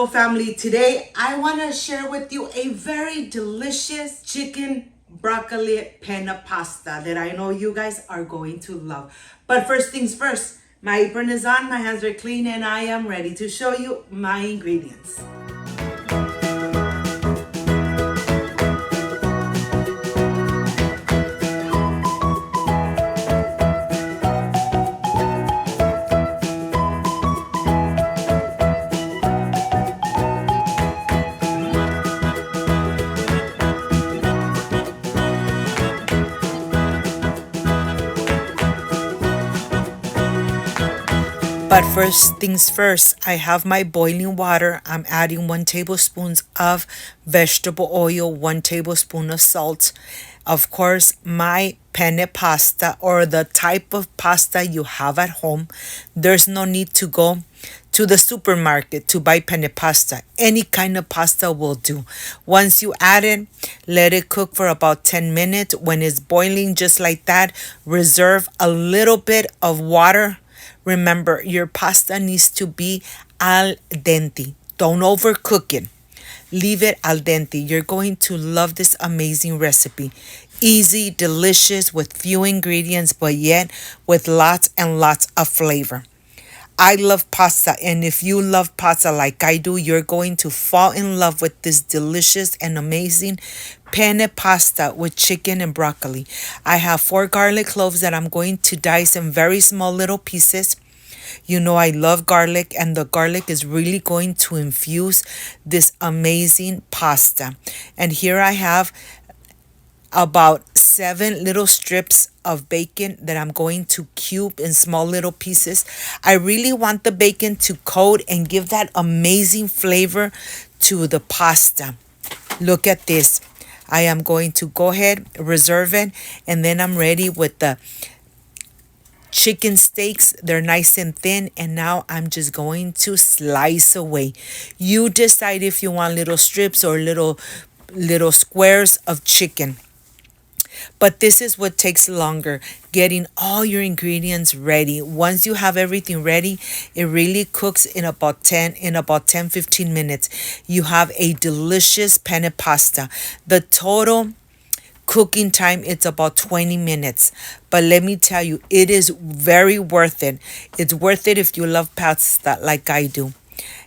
beautiful family. Today I want to share with you a very delicious chicken broccoli penne pasta that I know you guys are going to love. But first things first, my apron is on, my hands are clean, and I am ready to show you my ingredients. But first things first, I have my boiling water. I'm adding 1 tablespoon of vegetable oil, 1 tablespoon of salt. Of course, my penne pasta or the type of pasta you have at home. There's no need to go to the supermarket to buy penne pasta. Any kind of pasta will do. Once you add it, let it cook for about 10 minutes. When it's boiling just like that, reserve a little bit of water. Remember, your pasta needs to be al dente. Don't overcook it. Leave it al dente. You're going to love this amazing recipe. Easy, delicious, with few ingredients, but yet with lots and lots of flavor. I love pasta, and if you love pasta like I do, you're going to fall in love with this delicious and amazing penne pasta with chicken and broccoli. I have 4 garlic cloves that I'm going to dice in very small little pieces. You know I love garlic, and the garlic is really going to infuse this amazing pasta. And here I have about 7 little strips of bacon that I'm going to cube in small little pieces. I really want the bacon to coat and give that amazing flavor to the pasta. Look at this. I am going to go ahead, reserve it, and then I'm ready with the chicken steaks. They're nice and thin, and now I'm just going to slice away. You decide if you want little strips or little squares of chicken. But this is what takes longer, getting all your ingredients ready. Once you have everything ready, it really cooks in about 10-15 minutes. You have a delicious penne pasta. The total cooking time, it's about 20 minutes. But let me tell you, it is very worth it. It's worth it if you love pasta like I do.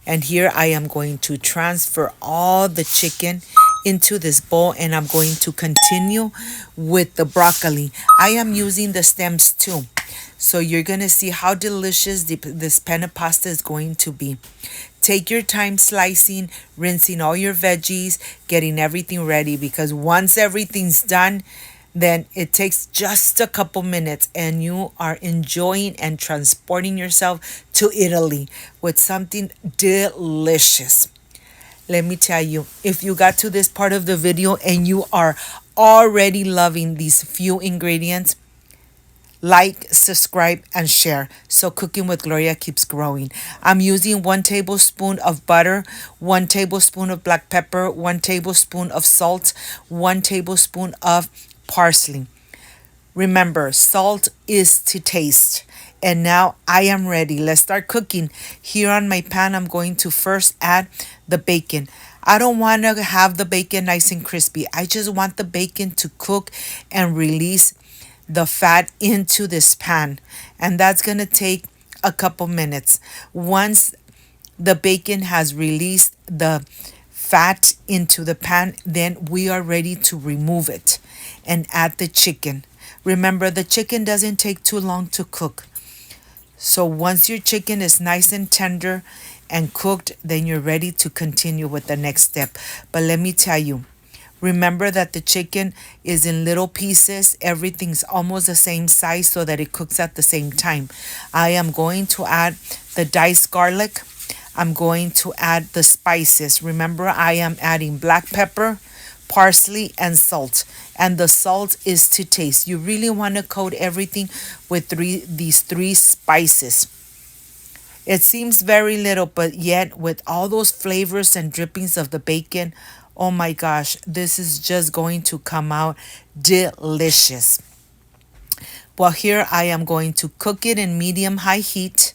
And here I am going to transfer all the chicken into this bowl, and I'm going to continue with the broccoli. I am using the stems too. So you're going to see how delicious this penne pasta is going to be. Take your time slicing, rinsing all your veggies, getting everything ready, because once everything's done, then it takes just a couple minutes and you are enjoying and transporting yourself to Italy with something delicious. Let me tell you, if you got to this part of the video and you are already loving these few ingredients, like, subscribe, and share so Cooking with Gloria keeps growing. I'm using 1 tablespoon of butter, 1 tablespoon of black pepper, 1 tablespoon of salt, 1 tablespoon of parsley. Remember, salt is to taste. And now I am ready. Let's start cooking. Here on my pan, I'm going to first add the bacon. I don't want to have the bacon nice and crispy. I just want the bacon to cook and release the fat into this pan. And that's going to take a couple minutes. Once the bacon has released the fat into the pan, then we are ready to remove it and add the chicken. Remember, the chicken doesn't take too long to cook. So once your chicken is nice and tender and cooked, then you're ready to continue with the next step. But let me tell you, remember that the chicken is in little pieces. Everything's almost the same size so that it cooks at the same time. I am going to add the diced garlic. I'm going to add the spices. Remember, I am adding black pepper, parsley, and salt. And the salt is to taste. You really want to coat everything with these 3 spices. It seems very little, but yet with all those flavors and drippings of the bacon, oh my gosh, this is just going to come out delicious. Well, here I am going to cook it in medium-high heat.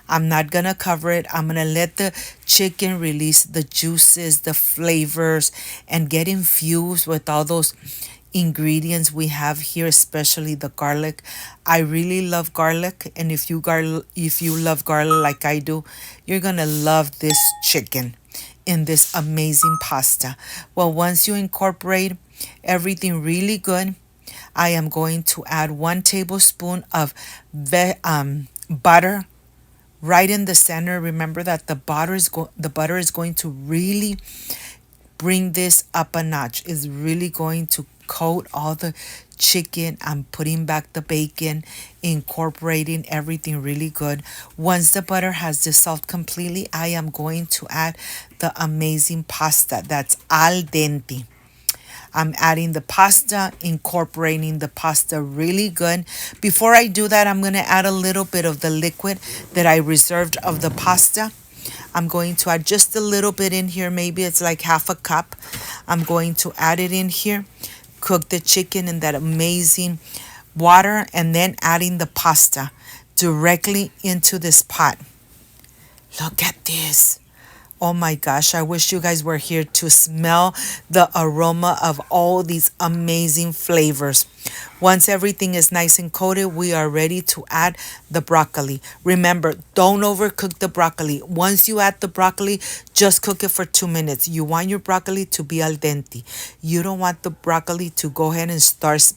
I'm not gonna cover it. I'm gonna let the chicken release the juices, the flavors, and get infused with all those ingredients we have here, especially the garlic. I really love garlic, and if you love garlic like I do, you're gonna love this chicken in this amazing pasta. Well, once you incorporate everything really good, I am going to add 1 tablespoon of butter right in the center. Remember that the butter is going to really bring this up a notch. Is really going to coat all the chicken. I'm putting back the bacon, incorporating everything really good. Once the butter has dissolved completely, I am going to add the amazing pasta that's al dente. I'm adding the pasta, incorporating the pasta really good. Before I do that, I'm going to add a little bit of the liquid that I reserved of the pasta. I'm going to add just a little bit in here. Maybe it's like half a cup. I'm going to add it in here. Cook the chicken in that amazing water, and then adding the pasta directly into this pot. Look at this. Oh my gosh, I wish you guys were here to smell the aroma of all these amazing flavors. Once everything is nice and coated, we are ready to add the broccoli. Remember, don't overcook the broccoli. Once you add the broccoli, just cook it for 2 minutes. You want your broccoli to be al dente. You don't want the broccoli to go ahead and start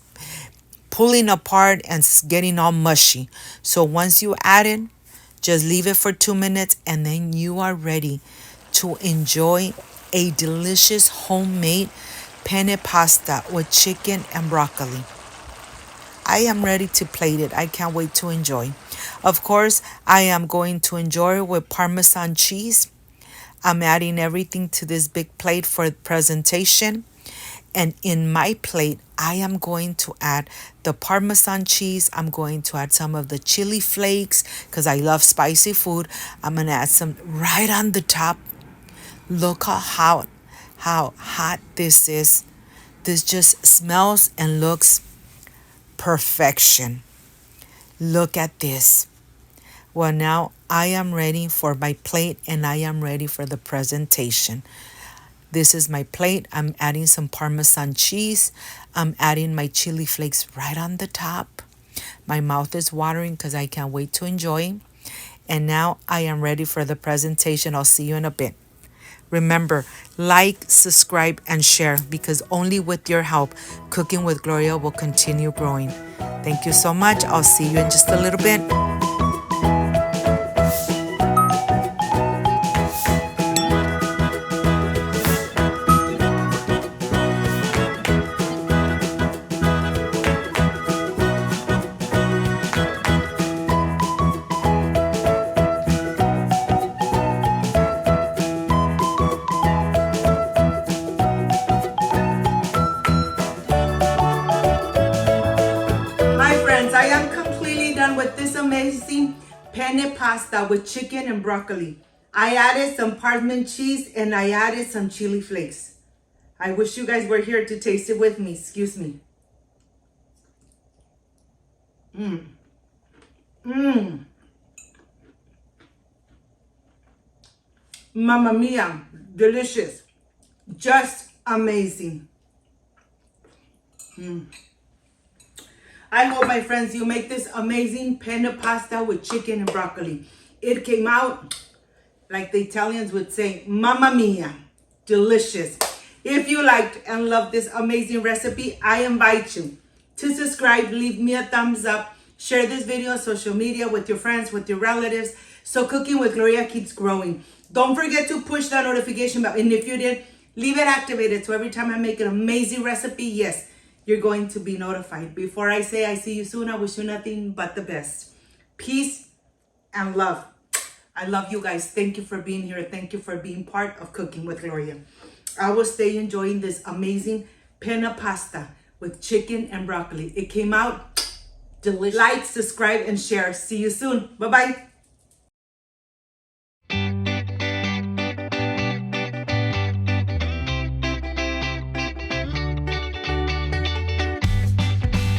pulling apart and getting all mushy. So once you add it, just leave it for 2 minutes, and then you are ready to enjoy a delicious homemade penne pasta with chicken and broccoli. I am ready to plate it. I can't wait to enjoy. Of course, I am going to enjoy it with Parmesan cheese. I'm adding everything to this big plate for presentation. And in my plate, I am going to add the Parmesan cheese. I'm going to add some of the chili flakes because I love spicy food. I'm going to add some right on the top. Look how hot this is. This just smells and looks perfection. Look at this. Well, now I am ready for my plate, and I am ready for the presentation. This is my plate. I'm adding some Parmesan cheese. I'm adding my chili flakes right on the top. My mouth is watering because I can't wait to enjoy. And now I am ready for the presentation. I'll see you in a bit. Remember, like, subscribe, and share, because only with your help, Cooking with Gloria will continue growing. Thank you so much. I'll see you in just a little bit. I am completely done with this amazing penne pasta with chicken and broccoli. I added some Parmesan cheese and I added some chili flakes. I wish you guys were here to taste it with me. Excuse me. Mamma mia, delicious. Just amazing. I hope, my friends, you make this amazing penne pasta with chicken and broccoli. It came out, like the Italians would say, mamma mia, delicious. If you liked and loved this amazing recipe, I invite you to subscribe, leave me a thumbs up, share this video on social media with your friends, with your relatives, so Cooking with Gloria keeps growing. Don't forget to push that notification bell, and if you did, leave it activated so every time I make an amazing recipe, yes, you're going to be notified. Before I say I see you soon, I wish you nothing but the best. Peace and love. I love you guys. Thank you for being here. Thank you for being part of Cooking with Gloria. I will stay enjoying this amazing penne pasta with chicken and broccoli. It came out delicious. Like, subscribe, and share. See you soon. Bye-bye.